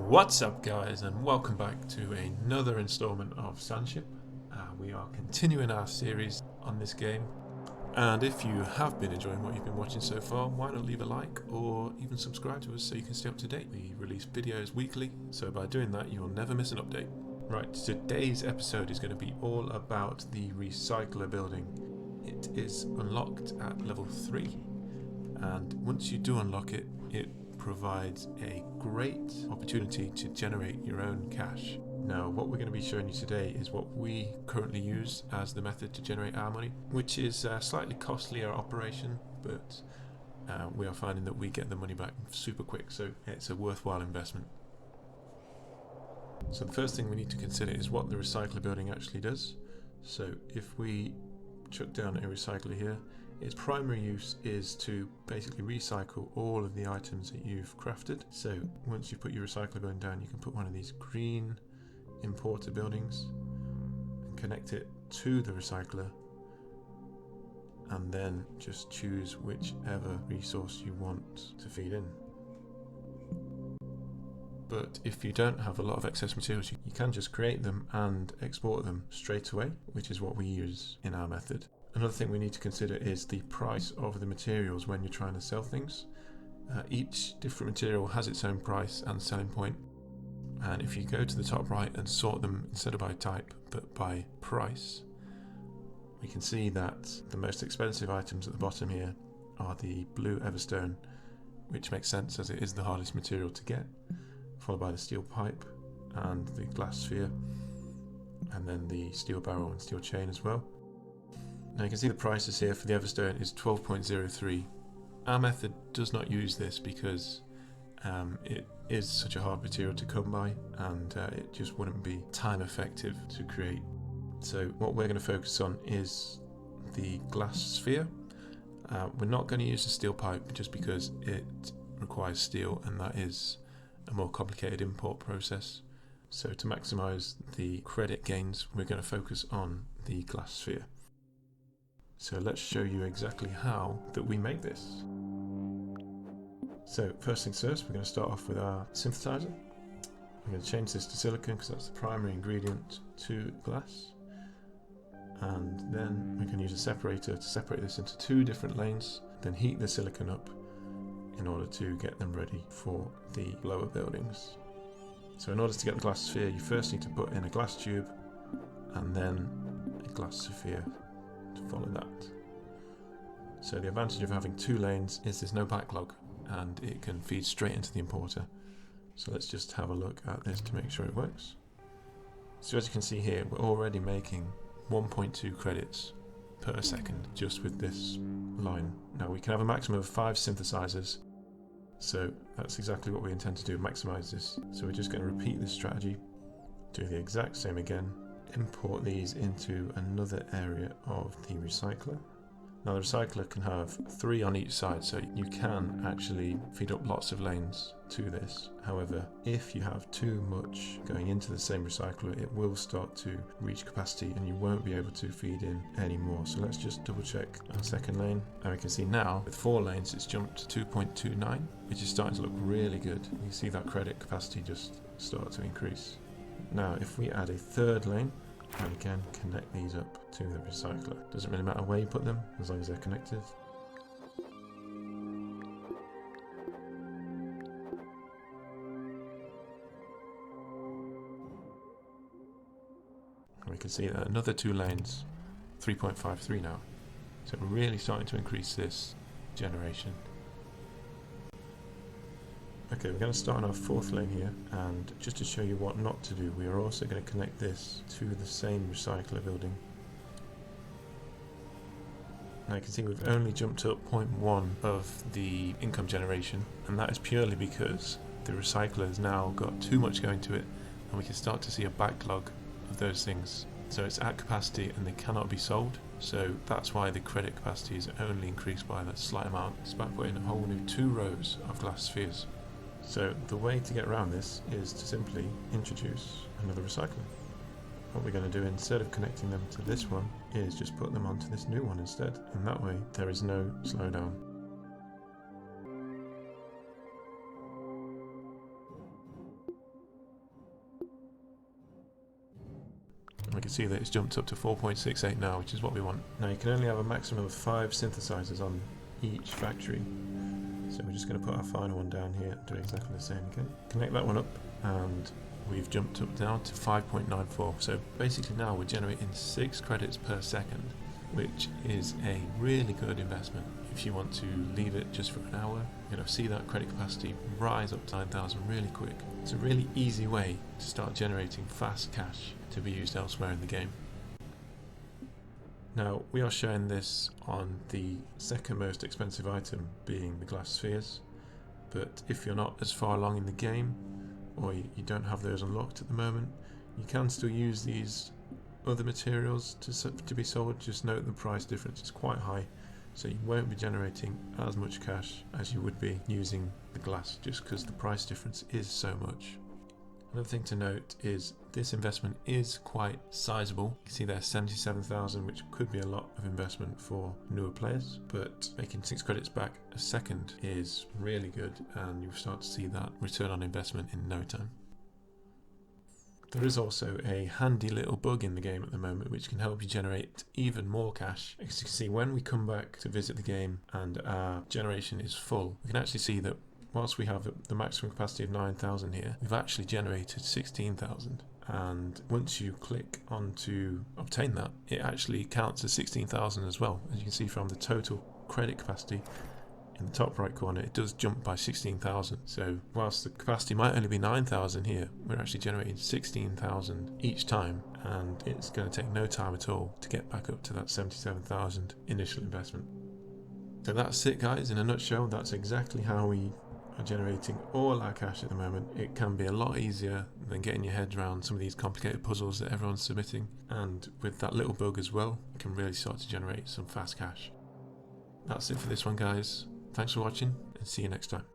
What's up guys, and welcome back to another installment of Sandship. We are continuing our series on this game, and if you have been enjoying what you've been watching so far, why not leave a like or even subscribe to us so you can stay up to date. We release videos weekly, so by doing that you'll never miss an update. Right, today's episode is going to be all about the Recycler building. It is unlocked at level 3, and once you do unlock it, it provides a great opportunity to generate your own cash. Now, what we're going to be showing you today is what we currently use as the method to generate our money, which is a slightly costlier operation, but we are finding that we get the money back super quick, so it's a worthwhile investment. So the first thing we need to consider is what the recycler building actually does. So if we chuck down a recycler here, its primary use is to basically recycle all of the items that you've crafted. So once you put your recycler building down, you can put one of these green importer buildings and connect it to the recycler, and then just choose whichever resource you want to feed in. But if you don't have a lot of excess materials, you can just create them and export them straight away, which is what we use in our method. Another thing we need to consider is the price of the materials when you're trying to sell things. Each different material has its own price and selling point, and if you go to the top right and sort them instead of by type but by price, we can see that the most expensive items at the bottom here are the blue everstone, which makes sense as it is the hardest material to get, followed by the steel pipe and the glass sphere, and then the steel barrel and steel chain as well. Now you can see the prices here for the everstone is 12.03. Our method does not use this because it is such a hard material to come by, and it just wouldn't be time effective to create. So what we're going to focus on is the glass sphere. We're not going to use the steel pipe just because it requires steel, and that is a more complicated import process. So to maximize the credit gains, we're going to focus on the glass sphere. So let's show you exactly how that we make this. So first things first, we're going to start off with our synthesizer. I'm going to change this to silicon because that's the primary ingredient to glass. And then we can use a separator to separate this into 2 different lanes, then heat the silicon up in order to get them ready for the lower buildings. So in order to get the glass sphere, you first need to put in a glass tube and then a glass sphere to follow that. So the advantage of having 2 lanes is there's no backlog and it can feed straight into the importer. So let's just have a look at this to make sure it works. So as you can see here, we're already making 1.2 credits per second just with this line. Now we can have a maximum of 5 synthesizers, so that's exactly what we intend to do, maximize this. So we're just going to repeat this strategy, do the exact same again, import these into another area of the recycler. Now the recycler can have 3 on each side, so you can actually feed up lots of lanes to this. However, if you have too much going into the same recycler, it will start to reach capacity and you won't be able to feed in any more. So let's just double check our second lane, and we can see now with 4 lanes it's jumped to 2.29, which is starting to look really good. You see that credit capacity just start to increase. Now if we add a 3rd lane, and again connect these up to the recycler. Doesn't really matter where you put them as long as they're connected. And we can see that another 2 lanes, 3.53 now. So we're really starting to increase this generation. Okay, we're going to start on our 4th lane here, and just to show you what not to do, we are also going to connect this to the same recycler building. Now you can see we've only jumped up 0.1 of the income generation, and that is purely because the recycler has now got too much going to it, and we can start to see a backlog of those things. So it's at capacity and they cannot be sold, so that's why the credit capacity is only increased by that slight amount. It's about putting a whole new 2 rows of glass spheres. So the way to get around this is to simply introduce another recycler. What we're going to do instead of connecting them to this one is just put them onto this new one instead, and that way there is no slowdown. can see that it's jumped up to 4.68 now, which is what we want. Now you can only have a maximum of 5 synthesizers on each factory. So we're just going to put our final one down here and do exactly the same again. Connect that one up, and we've jumped up now to 5.94. So basically now we're generating 6 credits per second, which is a really good investment. If you want to leave it just for an hour, you're going to see that credit capacity rise up to 9,000 really quick. It's a really easy way to start generating fast cash to be used elsewhere in the game. Now, we are showing this on the second most expensive item, being the glass spheres, but if you're not as far along in the game, or you don't have those unlocked at the moment, you can still use these other materials to be sold. Just note the price difference is quite high, so you won't be generating as much cash as you would be using the glass, just because the price difference is so much. Another thing to note is this investment is quite sizable. You can see there 77,000, which could be a lot of investment for newer players, but making 6 credits back a second is really good, and you'll start to see that return on investment in no time. There is also a handy little bug in the game at the moment which can help you generate even more cash. As you can see, when we come back to visit the game and our generation is full, we can actually see that whilst we have the maximum capacity of 9,000 here, we've actually generated 16,000. And once you click on to obtain that, it actually counts as 16,000 as well. As you can see from the total credit capacity in the top right corner, it does jump by 16,000. So whilst the capacity might only be 9,000 here, we're actually generating 16,000 each time, and it's going to take no time at all to get back up to that 77,000 initial investment. So that's it, guys. In a nutshell, that's exactly how we are generating all our cash at the moment. It can be a lot easier than getting your head around some of these complicated puzzles that everyone's submitting, and with that little bug as well, you can really start to generate some fast cash. That's it for this one, guys. Thanks for watching, and see you next time.